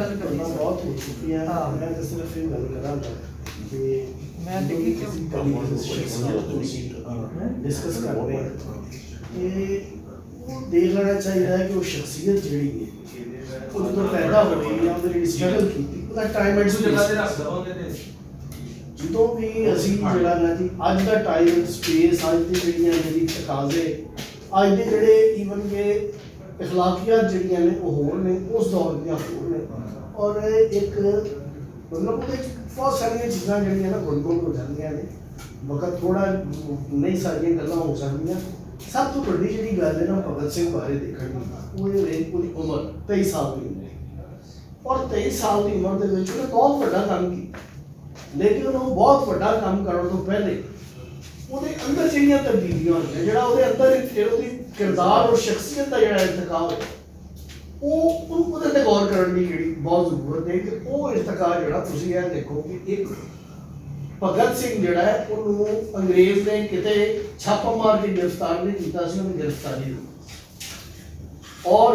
गल करनी बहुत हो चुकी है। मैं तो सिर्फ ये गल करांगा कि मैं डिग्री क्यों डिस्कस कर रहे हैं कि वो देख लेना चाहिए है कि वो शख्सियत जी है वो जो पैदा होई या फिर स्ट्रगल की ਉਹਦਾ टाइम एंड जो भी ਅਸੀਂ ਜਿਹੜਾ ਨਾ ਜੀ ਅੱਜ ਦਾ ਟਾਈਮ ਸਪੇਸ ਅੱਜ ਦੀ ਜਿਹੜੀਆਂ ਜਿਹੜੀ ਤਕਾਜ਼ੇ ਅੱਜ ਦੇ ਜਿਹੜੇ ਈਵਨ ਕਿ اخلاقیات ਜਿਹੜੀਆਂ ਨੇ ਉਹ ਹੋਰ ਨੇ ਉਸ ਦੌਰ ਦੀਆਂ ਹੋਰ ਨੇ ਔਰ ਇੱਕ ਮਤਲਬ ਉਹਦੇ ਬਹੁਤ ਸਾਰੀਆਂ ਚੀਜ਼ਾਂ ਜਿਹੜੀਆਂ ਨਾ ਗੁੰਮ ਹੋ ਜਾਂਦੀਆਂ ਨੇ ਵਕਤ ਥੋੜਾ ਨਹੀਂ ਸਾਰੀਆਂ ਗੱਲਾਂ ਹੋ ਸਕਦੀਆਂ। ਸਭ ਤੋਂ ਵੱਡੀ ਜਿਹੜੀ ਗੱਲ ਹੈ ਨਾ ਭਗਤ ਸਿੰਘ ਬਾਰੇ ਦੇਖਣ ਦੀ ਉਹ ਇਹ ਉਹਦੀ ਉਮਰ 23 ਸਾਲ ਦੀ ਹੈ ਔਰ 23 ਸਾਲ ਦੀ ਉਮਰ ਦੇ ਵਿੱਚ ਉਹਨੇ ਬਹੁਤ ਵੱਡਾ ਕੰਮ ਕੀਤਾ ਲੇਕਿਨ ਉਹ ਬਹੁਤ ਵੱਡਾ ਕੰਮ ਕਰਨ ਤੋਂ ਪਹਿਲੇ ਉਹਦੇ ਅੰਦਰ ਜਿਹੜੀਆਂ ਤਬਦੀਲੀਆਂ ਹੋਈਆਂ ਜਿਹੜਾ ਉਹਦੇ ਅੰਦਰ ਫਿਰ ਉਹਦੀ ਕਿਰਦਾਰ ਔਰ ਸ਼ਖਸੀਅਤ ਦਾ ਜਿਹੜਾ ਇਰਤਕਾ ਹੋਇਆ ਉਹ ਉਹਦੇ ਤੇ ਗੌਰ ਕਰਨ ਦੀ ਜਿਹੜੀ ਬਹੁਤ ਜ਼ਰੂਰਤ ਹੈ ਕਿ ਉਹ ਇਰਤਕਾ ਜਿਹੜਾ ਤੁਸੀਂ ਇਹ ਦੇਖੋ ਕਿ ਇੱਕ ਭਗਤ ਸਿੰਘ ਜਿਹੜਾ ਹੈ ਉਹਨੂੰ ਅੰਗਰੇਜ਼ ਨੇ ਕਿਤੇ ਛਾਪਾ ਮਾਰ ਕੇ ਗ੍ਰਿਫਤਾਰ ਨਹੀਂ ਕੀਤਾ ਸੀ ਉਹਨੂੰ ਗ੍ਰਿਫਤਾਰੀ ਦਿੱਤੀ ਔਰ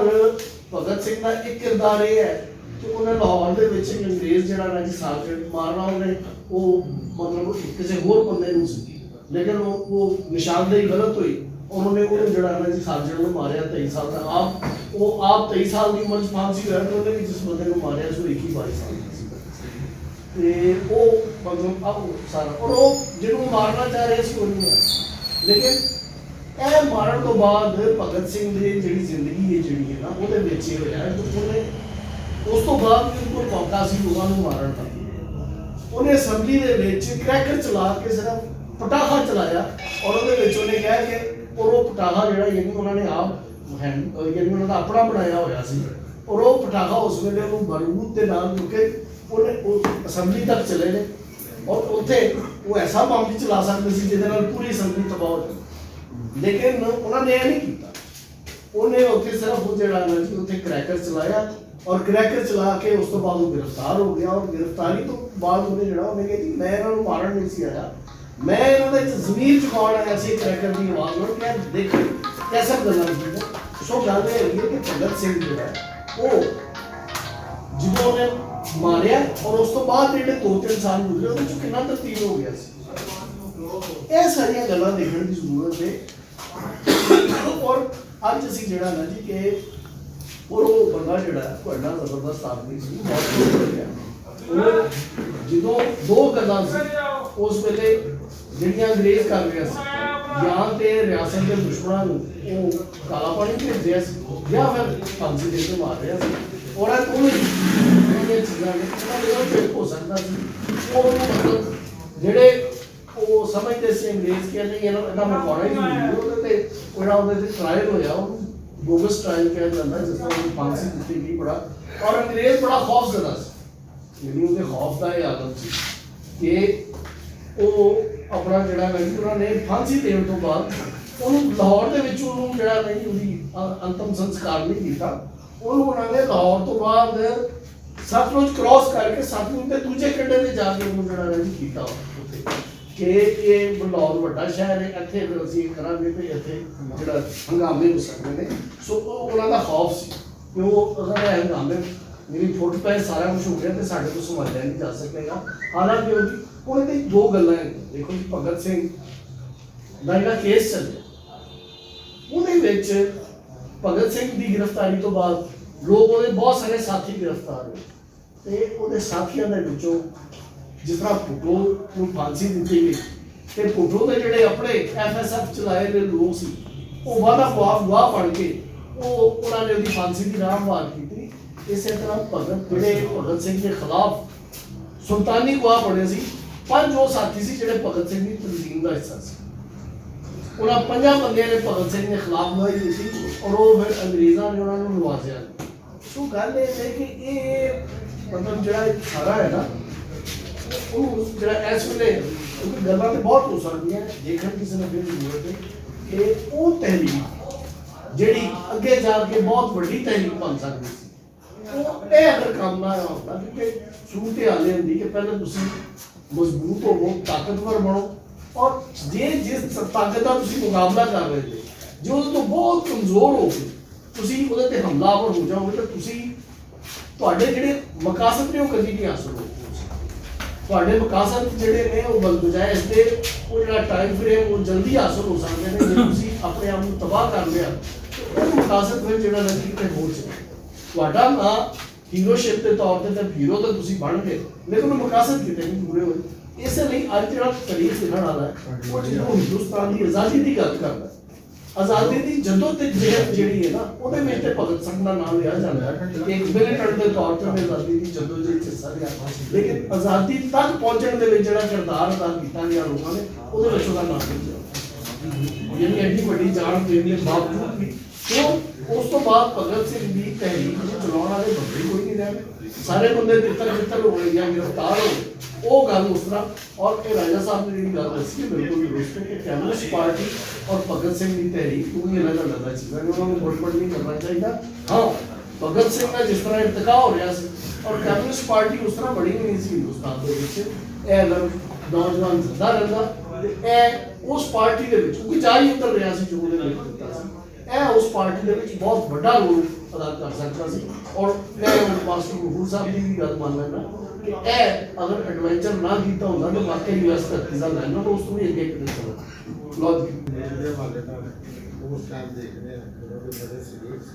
ਭਗਤ ਸਿੰਘ ਦਾ ਇੱਕ ਕਿਰਦਾਰ ਇਹ ਹੈ ਕਿ ਉਹਨੇ ਲਾਹੌਰ ਦੇ ਵਿੱਚ ਅੰਗਰੇਜ਼ ਜਿਹੜਾ ਨਾ ਜੀ ਸਾਲਟ ਮਾਰਨਾ ਉਹਨੇ ਉਹ ਮਤਲਬ ਕਿਸੇ ਹੋਰ ਬੰਦੇ ਨੂੰ ਸੀ ਲੇਕਿਨ ਉਹ ਨਿਸ਼ਾਨਦੇਹੀ ਗਲਤ ਹੋਈ उन्होंने जड़ा ना जी सार्जन में मारिया 23 साल का आप 23 साल की उम्र फांसी होया तो उन्होंने जिस बंदे को मारिया सो 21-22 साल का सारा और वो जिन्होंने मारना चाह रहे सी नहीं है लेकिन यह मारन तो बाद भगत सिंह की जी जिंदगी है जी है ना वो होया उन्हें उस तो बाद भी उनको मौका सी उन्होंने मारन का उन्हें असैम्बली के क्रैकर चला के सिर्फ पटाखा चलाया और उन्हें कहा कि और वो पटाखा जो यानी उन्होंने आप यानी उन्होंने अपना बनाया हुआ सी और वो पटाखा उस वे बारूद के नाम क्योंकि उन्हें असैम्बली तक चले ने और उत्थे वो ऐसा बम भी चला सकते थे जिससे पूरी असैम्बली तबाह हो जाती लेकिन उन्होंने यह नहीं किया उन्हें उत्थे सिर्फ वो जड़ा ना जी उत्थे क्रैकर चलाया और क्रैकर चला के उस तो बाद वो गिरफ्तार हो गया और गिरफ्तारी तो बाद उन्हें जड़ा उन्हें कहा जी मैं इन्होंने मारन नहीं सी आया मैं इन्होंने जमीर चुकाना ऐसे क्रैकर की आवाज़ में क्या देख कैसा गल्ला की सो गल ये है कि भगत सिंह जो है वो जो ने मारिया और उस तो बाद जो 2-3 साल गुजरे वो कितना तब्दील हो गया ये सारिया गल्लां देखने की जरूरत है और अज असीं जिहड़ा ना जी कि और वो बंदा जिहड़ा कोई ना जबरदस्त आदमी सी बहुत जो दो गल्लां सी उस वेले ਜਿਹੜੀਆਂ ਅੰਗਰੇਜ਼ ਕਰ ਰਿਹਾ ਸੀ ਜਾਂ ਤੇ ਰਿਆਸਤ ਦੇ ਦੁਸ਼ਮਣਾਂ ਨੂੰ ਉਹ ਕਾਲਾ ਪਾਣੀ ਭੇਜ ਰਿਹਾ ਸੀ ਜਾਂ ਫਿਰ ਫਾਂਸੀ ਦੇ ਕੇ ਮਾਰ ਰਿਹਾ ਸੀ ਔਰ ਇਹ ਦੋਵੇਂ ਜਿਹੜੀਆਂ ਚੀਜ਼ਾਂ ਨੇ ਉਹਨਾਂ ਦੇ ਵਿੱਚ ਹੋ ਸਕਦਾ ਸੀ ਉਹ ਮਤਲਬ ਜਿਹੜੇ ਉਹ ਸਮਝਦੇ ਸੀ ਅੰਗਰੇਜ਼ ਕਿ ਨਹੀਂ ਇਹਨਾਂ ਮਕਾਉਣਾ ਹੀ ਨਹੀਂ ਉਹਦੇ ਤੇ ਜਿਹੜਾ ਉਹਦੇ ਤੇ ਟ੍ਰਾਇਲ ਹੋਇਆ ਉਹ ਬੋਗਸ ਟ੍ਰਾਇਲ ਕਿਹਾ ਜਾਂਦਾ ਜਿਸ ਤਰ੍ਹਾਂ ਉਹਨੂੰ ਫਾਂਸੀ ਦਿੱਤੀ ਗਈ ਬੜਾ ਔਰ ਅੰਗਰੇਜ਼ ਬੜਾ ਖੌਫਜ਼ਦਾ ਸੀ ਜਿਹੜੀ ਉਹਦੇ ਖੌਫ ਦਾ ਇਹ ਆਦਤ ਸੀ ਕਿ ਉਹ अपना जड़ा नहीं उन्होंने फांसी देने तो बाद उन्होंने लाहौर के जड़ा नहीं उसकी अंतिम संस्कार नहीं किया उन्होंने लाहौर तो बाद सतलुज क्रॉस करके सतलुज के दूजे कंढे से जाके उन्होंने जड़ा नहीं किया कि ये लाहौर बड़ा शहर है इतने फिर असं करेंगे तो इतने जो हंगामे हो सकते हैं सो उन्होंने खौफ से कि वो अगर हंगामे मेरी फुट पै सारा कुछ हो गया तो साढ़े को संभालिया नहीं जा सकेगा हालांकि उन्होंने दो गल्लां देखो जी भगत सिंह का जो केस चलिया उन्हें भगत सिंह की गिरफ्तारी तो बाद लोग वो बहुत सारे साथी गिरफ्तार हुए तो साथियों के विचों जिस तरह भुट्टो को फांसी दी गई तो भुट्टो के जोड़े अपने FSF चलाए गए लोग सी वो वादा गवाह बन के उन्होंने उसकी फांसी की रामवार की इस तरह भगत सिंह के खिलाफ सुल्तानी गवाह बने सी 5 वो साथी से जोड़े भगत सिंह की तंजीम का हिस्सा से उन्होंने 5 बंदे ने भगत सिंह के खिलाफ गवाही दी थी और वो फिर अंग्रेज़ों ने उन्होंने नवाजा सो गल है कि ये मतलब जो सारा है ना जो इस वे क्योंकि गल्लां तो बहुत हो सकती देखने किसी ने फिर जरूरत है कि वो तहरीक जी अगे जाके बहुत बड़ी तहरीक बन सकती थी अगर काम ना होता क्योंकि शुरू तो हाल होंगी कि पहले तुम मजबूत होवो ताकतवर बनो और जे जिस ताकत का मुकाबला कर रहे थे जो तो बहुत कमजोर हो गए हमलावर हो जाओगे तो ਤੁਹਾਡੇ ਜਿਹੜੇ ਮਕਾਸਦ ਨੇ ਉਹ ਕਦੀ ਨਹੀਂ ਹਾਸਲ ਹੋ ਤੁਹਾਡੇ ਮਕਾਸਦ ਜਿਹੜੇ ਨੇ ਉਹ ਬਜਾਏ ਇਸ ਦੇ ਉਹ ਜਿਹੜਾ ਟਾਈਮ ਫਰੇਮ ਉਹ ਜਲਦੀ ਹਾਸਲ ਹੋ ਸਕਦੇ ਨੇ। ਜੇ ਤੁਸੀਂ ਆਪਣੇ ਆਪ ਨੂੰ ਤਬਾਹ ਕਰ ਲਿਆ ਉਹ ਮਕਾਸਦ ਫਿਰ ਜਿਹੜਾ ਨਜ਼ਦੀਕ ਤੇ ਹੋ ਸਕੇ ਤੁਹਾਡਾ ਨਾ ਹੀਰੋਸ਼ਿਪ ਦੇ ਤੌਰ ਤੇ ਹੀਰੋ ਤਾਂ ਤੁਸੀਂ ਬਣ ਗਏ ਲੇਕਿਨ ਉਹ ਮਕਾਸਦ ਕਿਤੇ ਨਹੀਂ ਪੂਰੇ ਹੋਏ। ਇਸੇ ਲਈ ਅੱਜ ਜਿਹੜਾ ਤਾਰੀਖ ਲਿਖਣ ਵਾਲਾ ਹੈ ਉਹ ਹਿੰਦੁਸਤਾਨ ਦੀ ਆਜ਼ਾਦੀ ਦੀ ਗੱਲ ਕਰਦਾ ਆਜ਼ਾਦੀ ਦੀ ਜਦੋਂ ਤੱਕ ਜਿਹੜੀ ਹੈ ਨਾ ਉਹਦੇ ਵਿੱਚ ਤੇ ਭਗਤ ਸਿੰਘ ਦਾ ਨਾਮ ਲਿਆ ਜਾਂਦਾ ਹੈ ਕਿ ਇੱਕ ਮਿਲੀਟੈਂਟ ਦੇ ਤੌਰ ਤੇ ਆਜ਼ਾਦੀ ਦੀ ਜਦੋਂ ਜਿਹੜੀ ਹਿੱਸਾ ਲਿਆ ਲੇਕਿਨ ਆਜ਼ਾਦੀ ਤੱਕ ਪਹੁੰਚਣ ਦੇ ਵਿੱਚ ਜਿਹੜਾ ਕਿਰਦਾਰ ਅਦਾ ਕੀਤਾ ਗਿਆ ਲੋਕਾਂ ਨੇ ਉਹਦੇ ਵਿੱਚ ਉਹਦਾ ਨਾਮ ਨਹੀਂ ਲਿਆ। ਯਾਨੀ ਐਡੀ ਵੱਡੀ ਜਾਨ ਦੇਣ ਦੇ ਬਾਵਜੂਦ ਵੀ ਉਹ ਉਸ ਤੋਂ ਬਾਅਦ ਭਗਤ ਸਿੰਘ ਦੀ ਤਹਿਰੀਕ ਨੂੰ ਚਲਾਉਣ ਵਾਲੇ ਬੰਦੇ ਕੋਈ ਨਹੀਂ ਰਹੇ ਸਾਰੇ ਬੰਦੇ ਤਿੱਤਰ ਹੋ ਗਏ ਜਾਂ ਗ੍ਰਿਫਤਾਰ ਹੋ ਗਏ ਉਹ ਗੱਲ ਉਸ ਤਰ੍ਹਾਂ। ਔਰ ਇਹ ਰਾਜਾ ਸਾਹਿਬ ਨੇ ਜਿਹੜੀ ਗੱਲ ਦੱਸੀ ਹੈ ਬਿਲਕੁਲ ਦੁਰਸਤ ਹੈ ਕਿ ਕਮਿਊਨਿਸਟ ਪਾਰਟੀ ਔਰ ਭਗਤ ਸਿੰਘ ਦੀ ਤਹਿਰੀਕ ਦੋਵੇਂ ਅਲੱਗ ਚੀਜ਼ਾਂ ਨੇ ਉਹਨਾਂ ਨੂੰ ਗੜਬੜ ਨਹੀਂ ਕਰਨਾ ਚਾਹੀਦਾ। ਹਾਂ ਭਗਤ ਸਿੰਘ ਦਾ ਜਿਸ ਤਰ੍ਹਾਂ ਇਰਤਕਾ ਹੋ ਰਿਹਾ ਸੀ ਔਰ ਕਮਿਊਨਿਸਟ ਪਾਰਟੀ ਉਸ ਤਰ੍ਹਾਂ ਬੜੀ ਨਹੀਂ ਸੀ ਹਿੰਦੁਸਤਾਨ ਦੇ ਵਿੱਚ ਇਹ ਅਗਰ ਨੌਜਵਾਨ ਜ਼ਿੰਦਾ ਰਹਿੰਦਾ ਤੇ ਇਹ ਉਸ ਪਾਰਟੀ ਦੇ ਵਿੱਚ ਕਿਉਂਕਿ ਜਾ ਹੀ ਉਤਰ ਰਿਹਾ ਸੀ ਜੋ ਉਹਨੇ ਲਿਖ ਦਿੱਤਾ ਸੀ ਇਹ ਉਸ ਪਾਰਟੀ ਦੇ ਵਿੱਚ ਬਹੁਤ ਵੱਡਾ ਰੋਲ ਅਦਾ ਕਰ ਸਕਦਾ ਸੀ। ਔਰ ਮੈਂ ਮਾਸਟਰ ਮਹਬੂਬ ਸਾਹਿਬ ਦੀ ਵੀ ਗੱਲ ਮੰਨ ਲੈਂਦਾ ਕਿ ਇਹ ਅਗਰ ਐਡਵੈਂਚਰ ਨਾ ਕੀਤਾ ਹੁੰਦਾ ਤਾਂ ਵਾਕਈ ਯੂਐਸ ਧਰਤੀ ਦਾ ਲੈਣਾ ਤਾਂ ਉਸ ਤੋਂ ਵੀ ਅੱਗੇ ਕਿਤੇ ਚੱਲਦਾ ਲੌਜਿਕ ਮੇਰੇ ਵਾਲੇ ਤਾਂ ਉਸ ਟਾਈਮ ਦੇਖਦੇ ਆ ਜਦੋਂ ਵੀ ਬੜੇ ਸੀਰੀਅਸ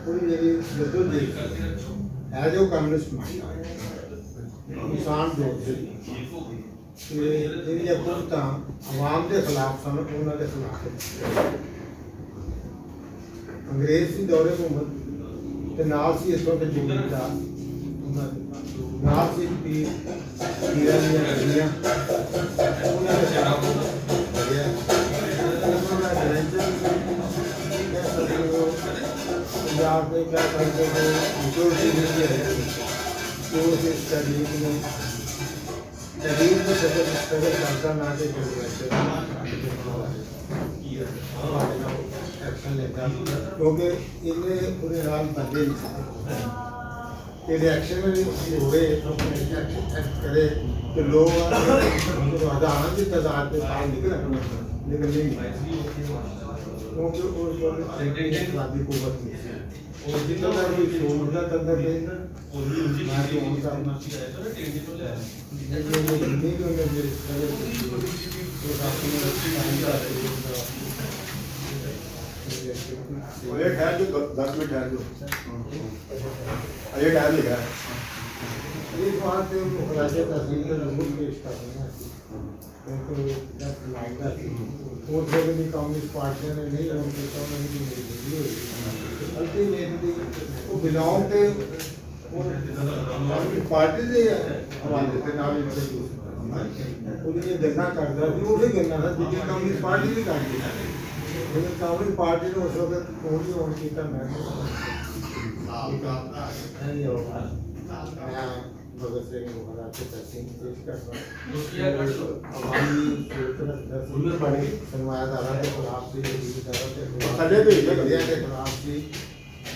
ਕੋਈ ਮੇਰੀ ਜਦੋਂ ਦੇਖ ਹੈ ਜੋ ਕਮਿਊਨਿਸਟ ਕਿਸਾਨ ਜੋ ਕਿ ਜਿਹੜੀਆਂ ਕੁਰਤਾਂ ਆਵਾਮ ਦੇ ਖਿਲਾਫ ਸਨ ਉਹਨਾਂ ਦੇ ਖਿਲਾਫ ਅੰਗਰੇਜ਼ ਦੀ ਦੌਰੇ ਹਕੂਮਤ ਤੇ ਨਾਲ ਸੀ ਇਸ ਵਕਤ ਜੁਗੀਦਾਰ ਨਾਲ ਸੀ ਪੀਰਾਂ ਦੀਆਂ ਗੱਡੀਆਂ ਉਹਨਾਂ ਦੇ ਖਿਲਾਫ ਪੰਜਾਬ ਦੇ ਕਿਆ ਕਰਦੇ ਹੋ ਜੋ ਸੀ ਨਹੀਂ ਹੈ ਜੋ ਸੀ ਤਰੀਕ ਨੂੰ ਤਰੀਕ ਦੇ ਸਦਰ ਕਰਦਾ ਨਾ ਦੇ ਐਕਸ਼ਨ ਲੈਂਦਾ ਕਿਉਂਕਿ ਇਹਨੇ ਉਹਦੇ ਨਾਲ ਬੰਦੇ ਇਹਦੇ ਐਕਸ਼ਨ ਵਿੱਚ ਹੋਏ ਕਰੇ ਕਿ ਲੋਕ ਹਜ਼ਾਰਾਂ ਦੀ ਤਾਦਾਦ ਦੇ ਬਾਹਰ ਨਿਕਲਣ लेकिन नहीं क्योंकि और शादी को वक्त नहीं और जितना भी शोरदा तंदर पे मैं तो उनका नहीं जो मेरे तो ये ठहर जो 10 मिनट ठहर जो ये टाइम लिखा है इस बात पे राज्य तहसील में जरूर पेश करना क्योंकि जब लाइका थी वो लोग भी कांग्रेस पार्टी ने नहीं उनके सामने भी नहीं हुई अल्टीमेटली वो बिलोंग थे वो पार्टी से हमारे थे नाम इनसे उन्हें देखना करता थी वो भी करना था जिसकी कांग्रेस पार्टी भी काटी लेकिन कांग्रेस पार्टी ने उस वक्त थोड़ी और की था मैं नहीं होगा भगत सिंह महाराज के तस्वीर पेश करना हमारी सरमायादारा के खिलाफ के खिलाफ थी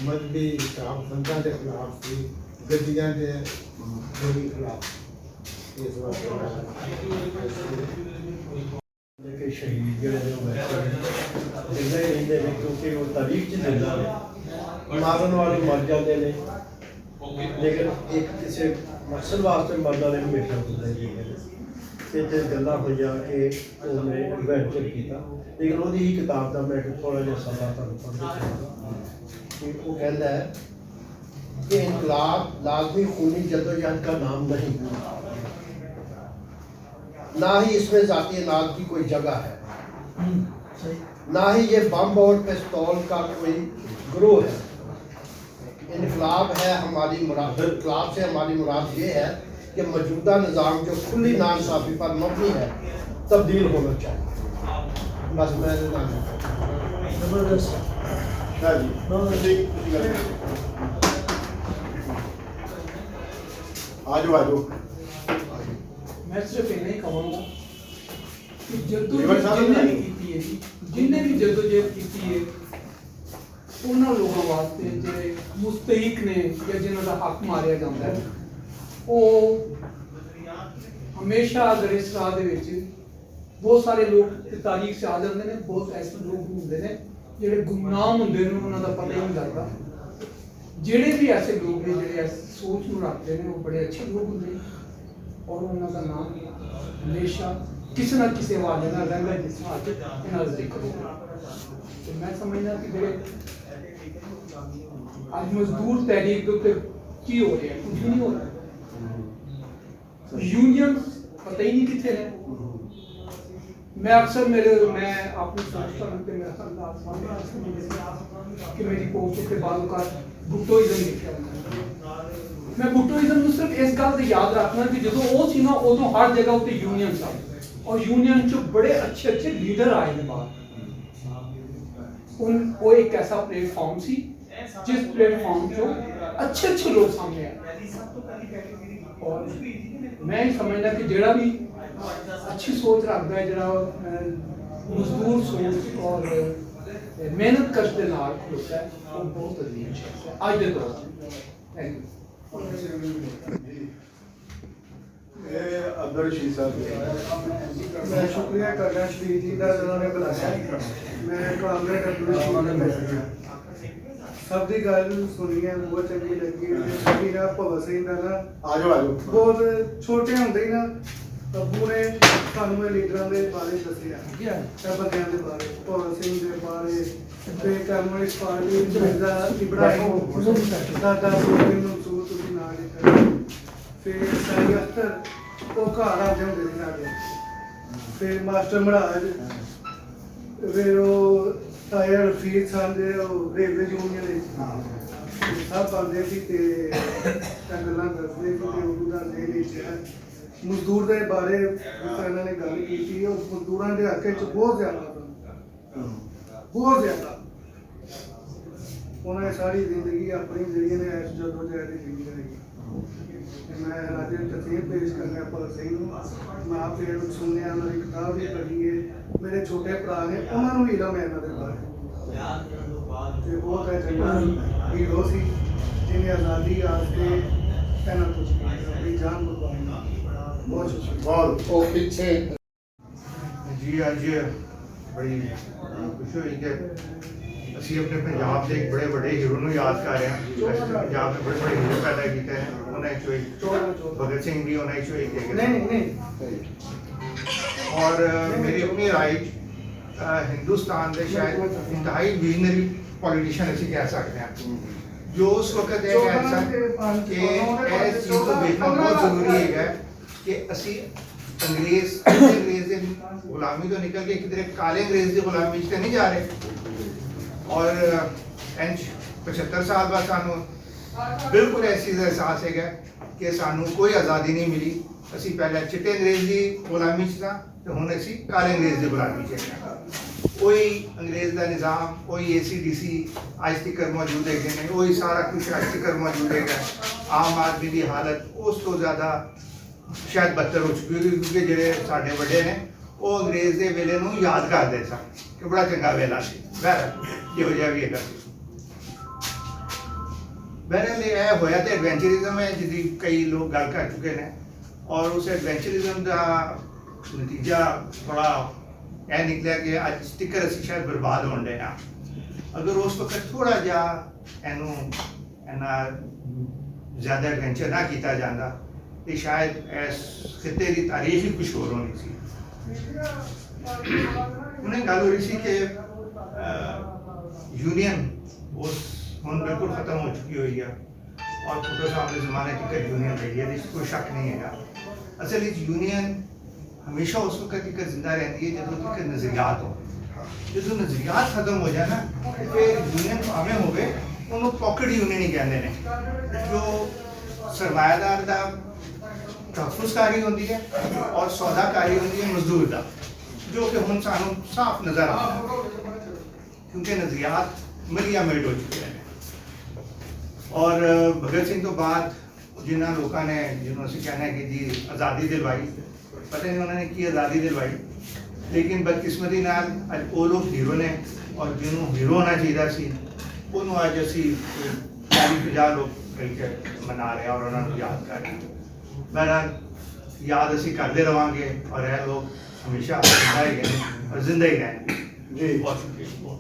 मजहबी हिसाब संता के खिलाफ थी गड्डियां के खिलाफ इस लेकिन शहीद जोड़े जिंदा ही रहते हैं क्योंकि वो तारीख च जिंदा ने मारन वाले मर जाते हैं लेकिन एक किसी मकसद वास्ते मरने वाले हमेशा जिंदगी है गल्लां होईयां कि उन्हें एडवेंचर किया लेकिन वो ही किताब का मैं थोड़ा जिहा समा तुहानूं पढ़ देना कि वो कहता है कि इनकलाब लाजमी खूनी जद्दोजहद का नाम नहीं ना ही इसमें ज़ाती अनाज की कोई जगह है ना ही ये बम और पिस्तौल का कोई ग्रोह है। इनकलाब है हमारी मुराद इनकलाब से हमारी मुराद ये है कि मौजूदा निज़ाम जो खुली नाइंसाफ़ी पर मबनी है तब्दील होना चाहिए। बस मैं जबरदस्त आज मैं सिर्फ इन्ना ही कहूँगा कि जद्दोजहद जिन्हें भी जद्दोजहद की है उन्होंने लोगों वास्ते जो मुस्तहिक ने या जिन्हों का हक मारिया जाता है वो हमेशा अगर इस राह के बहुत सारे लोग तारीख से आ जाते हैं बहुत ऐसे लोग होंगे ने ਜਿਹੜੇ ਗੁੰਮਨਾਮ ਹੁੰਦੇ ਨੇ ਉਹਨਾਂ ਦਾ ਪਤਾ ਹੀ ਨਹੀਂ ਲੱਗਦਾ ਜਿਹੜੇ ਵੀ ਐਸੇ ਲੋਕ ਨੇ ਜਿਹੜੇ ਇਸ ਸੋਚ ਨੂੰ ਰੱਖਦੇ ਨੇ ਉਹ ਬੜੇ ਅੱਛੇ ਲੋਕ ਹੁੰਦੇ ਨੇ ਔਰ ਉਹਨਾਂ ਦਾ ਨਾਮ ਹਮੇਸ਼ਾ ਕਿਸੇ ਨਾ ਕਿਸੇ ਵਾਲੇ ਨਾਲ ਰਹਿੰਦਾ ਜਿਸ ਹਾਲਤ ਇਹਨਾਂ ਦਾ ਜ਼ਿਕਰ ਹੋਵੇ ਤੇ ਮੈਂ ਸਮਝਦਾ ਕਿ ਜਿਹੜੇ ਅੱਜ ਮਜ਼ਦੂਰ ਤਹਿਰੀਕ ਦੇ ਉੱਤੇ ਕੀ ਹੋ ਰਿਹਾ ਕੁਝ ਵੀ ਨਹੀਂ ਹੋ ਰਿਹਾ यूनियन पता ही नहीं कितने हैं मैं अक्सर मैं अपनी सोचता हूँ कि मेरा कि मेरी पोस्ट के बाद का भुट्टोइज्म लिखा मैं भुट्टोइज्म सिर्फ इस गल से याद रखना कि जो वो सी ना उदों हर जगह उत्ते यूनियन सा और यूनियन चो बड़े अच्छे अच्छे लीडर आए हैं बाहर वो एक ऐसा प्लेटफॉर्म सी जिस प्लेटफॉर्म चो अच्छे अच्छे लोग सामने आए और मैं समझदा कि जेड़ा भी अच्छी सोच रखता है जेड़ा मजदूर सोच और मेहनत कश दे नाल खलोता है वो बहुत अजीम शख्स है आज दे दौर थैंक यू ये अब्दुल रशीद साहब मैं शुक्रिया करना शरीफ जी का जिन्होंने बुलाया मैं कामरेड अब्दुल रशीद का मैसेज सब दी गल सुनी है बहुत चंगी लगी सभी ना भगत सिंह का ना आ जाओ बहुत छोटे होंदे ही ना अब्बू ने सानू लीडरां दे बारे दस्सिया ते बंदियां दे बारे भगत सिंह दे बारे ते कम्युनिस्ट पार्टी मिर्जा इब्राहिम दादा सुखदेव मंसूर तुसीं नाम लिखा फिर साई अख्तर तो घर आते होंदे सी साडे फिर मास्टर महाराज फिर वो ताया रफीक साहब दे रेलवे यूनियन सब आते सी ते गल्लां दसदे सी ते उर्दू दा दे लिखिया मजदूर दे बारे इन्होंने गल की मजदूरों के हक बहुत ज्यादा उन्हें सारी जिंदगी अपनी जी ने इस जदोजहद जी रही मैं राजे तस्वीर पेश करना भगत सिंह मैं आप सुनने उन्होंने किताब भी पढ़ी है मेरे छोटे भरा ने उन्होंने भी इलम है इन्होंने बारे बहुत है चंगा हीरो सी जिन्हें आज़ादी वास्ते कहना कुछ अपनी जान कुर्बान बहुत शुक्रिया जी अज बड़ी खुशी हुई कि ਅਸੀਂ ਆਪਣੇ ਪੰਜਾਬ ਦੇ ਇੱਕ ਬੜੇ ਵੱਡੇ ਹੀਰੋ ਨੂੰ ਯਾਦ ਕਰ ਰਹੇ ਹਾਂ ਪੰਜਾਬ ਦੇ ਬੜੇ ਬੜੇ ਹੀਰੋ ਪੈਦਾ ਕੀਤੇ ਨੇ ਉਹਨਾਂ ਵਿੱਚੋਂ ਇੱਕ ਭਗਤ ਸਿੰਘ ਵੀ ਉਹਨਾਂ ਵਿੱਚੋਂ ਇੱਕ ਹੈਗੇ नहीं और मेरी अपनी राय हिंदुस्तान के शायद इंतहाई विजनरी पॉलिटिशियन ਅਸੀਂ ਕਹਿ ਸਕਦੇ ਹਾਂ जो उस वक्त ये कह सकते कि इस चीज़ को देखना बहुत ज़रूरी है कि ਅਸੀਂ अंग्रेज के गुलामी तो निकल के किधर काले अंग्रेज की गुलामी से नहीं जा रहे और 75 साल बाद सानू बिल्कुल ऐसी एहसास है कि सानू कोई आज़ादी नहीं मिली असी पहले चिट्टे अंग्रेज की गुलामी च था तो हुण असी काले अंग्रेज की गुलामी च कोई अंग्रेज का निज़ाम कोई ACDC अज तक मौजूद है वही सारा कुछ अज तक मौजूद है आम आदमी की हालत उस तो ज़्यादा शायद बदतर हो चुकी होगी क्योंकि जोड़े साढ़े बड़े ने वो अंग्रेज के वेले नूं याद करते सन कि बड़ा चंगा वेला सी बहरहाल जिहो जिहा भी है बहरहाल यह होया तो एडवेंचरिज्म है जिसकी कई लोग गल कर चुके हैं और उस एडवेंचरिज्म का नतीजा बड़ा यह निकलिया कि अज स्टिकर असी शायद बर्बाद होने डे हाँ अगर उस वक्त थोड़ा जहा इनू इन्ना ज़्यादा एडवेंचर ना किया जाता तो शायद इस खिते की तारीख ही कुछ होर होनी सी उन्हें गल हो रही थी कि यूनियन उस हम बिल्कुल ख़त्म हो चुकी हुई है और भुट्टो साहब के ज़माने तक यूनियन रही है इसमें कोई शक नहीं है असल यूनियन हमेशा उस वक्त तक जिंदा रहती है जब तक नज़रियात हो जो नज़रियात ख़त्म हो जाए ना फिर यूनियन भावें हो गए उन्होंने पॉकेट यूनियन ही कहते हैं जो सरमायादार का तहफ़ुज़कारी होती है और सौदाकारी होती है मजदूर का जो कि हम सानू साफ नज़र आता है क्योंकि नज़रियात मिलिया मेट हो चुके हैं और भगत सिंह तो बाद जिन्होंने लोगों ने जिन्होंने से कहना है कि जी आज़ादी दिलवाई पता नहीं उन्होंने की आज़ादी दिलवाई लेकिन बदकिस्मती नाल अज वो लोग हीरो ने और जिन्होंने हीरो होना चाहिए सी उन्होंने अज असी 40-50 लोग मिलकर मना रहे हैं और उन्होंने याद कर रहे हैं बहरहाल याद असी करते रहांगे और यह लोग हमेशा जिंदा ही रहेंगे और जिंदा ही रहेंगे जी बहुत